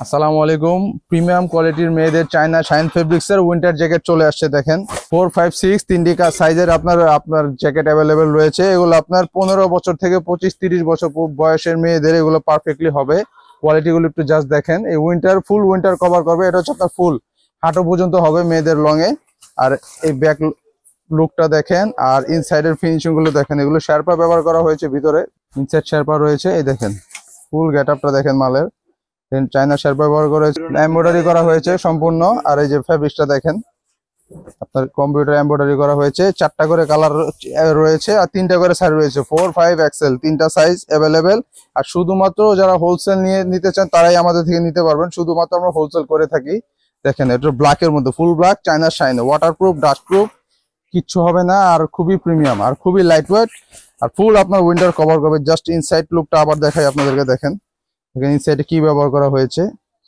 আসসালামু আলাইকুম। প্রিমিয়াম কোয়ালিটির মেয়েদের চায়না শাইন ফেব্রিক্সের উইন্টার জ্যাকেট চলে আসছে। দেখেন 4, 5, 6 তিনটি সাইজের আপনার জ্যাকেট অ্যাভেলেবেল রয়েছে। এগুলো আপনার 15 বছর থেকে 25-30 বছর বয়সের মেয়েদের এগুলো পারফেক্টলি হবে। কোয়ালিটিগুলো একটু জাস্ট দেখেন। এই ফুল উইন্টার কভার করবে। এটা হচ্ছে আপনার ফুল হাঁটু পর্যন্ত হবে মেয়েদের লংয়ে। আর এই ব্যাক লুকটা দেখেন, আর ইনসাইডের ফিনিশিং গুলো দেখেন। এগুলো শার্পা ব্যবহার করা হয়েছে, ভিতরে ইনসাইড শার্পা রয়েছে। এই দেখেন ফুল গেট আপটা দেখেন মালের। চায়না শার্প ব্যবহার করে এমব্রয়ডারি করা হয়েছে সম্পূর্ণ। আর এই যে ফেব্রিক্সটা দেখেন, আপনার কম্পিউটার এমব্রয়ডারি করা হয়েছে। 4টা করে কালার রয়েছে আর 3টা করে সাইজ রয়েছে। 4, 5 XL 3টা সাইজ অ্যাভেলেবেল। আর শুধুমাত্র যারা হোলসেল নিয়ে নিতে চান তারাই আমাদের থেকে নিতে পারবেন। শুধুমাত্র আমরা হোলসেল করে থাকি। দেখেন এটা ব্ল্যাকের মধ্যে full black China shine, waterproof, dustproof, কিচ্ছু হবে না। আর খুবই প্রিমিয়াম আর খুবই লাইট ওয়েট। আর ফুল আপনার উইন্টার কভার করবে। জাস্ট ইনসাইড লুকটা আবার দেখাই আপনাদেরকে। দেখেন এখানে ইনসাইডে কি ব্যবহার করা হয়েছে।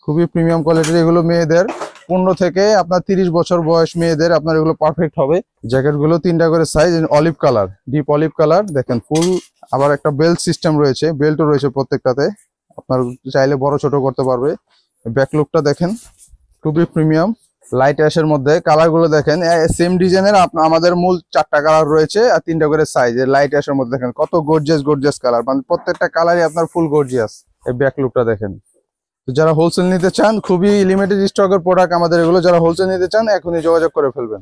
খুবই প্রিমিয়াম কোয়ালিটির। এগুলো মেয়েদের 15 থেকে আপনার 30 বছর বয়স মেয়েদের আপনার এগুলো পারফেক্ট হবে। জ্যাকেট গুলো 3টা করে size, olive colour, deep olive colour. দেখেন ফুল আবার একটা বেল্ট সিস্টেম রয়েছে, বেল্টও রয়েছে প্রত্যেকটাতে। আপনার চাইলে বড় ছোট করতে পারবে। ব্যাক লুকটা দেখেন, খুবই প্রিমিয়াম লাইট অ্যাশের মধ্যে। কালার গুলো দেখেন সেম ডিজাইনের আমাদের মূল 4টা কালার রয়েছে আর 3টা করে সাইজ। লাইট অ্যাশের মধ্যে দেখেন কত গর্জিয়াস কালার, মানে প্রত্যেকটা কালারই আপনার ফুল গর্জিয়াস। এই ব্যাক লুকটা দেখেন। তো যারা হোলসেল নিতে চান, খুবই লিমিটেড স্টকের প্রোডাক্ট আমাদের এগুলো। যারা হোলসেল নিতে চান এখনই যোগাযোগ করে ফেলবেন।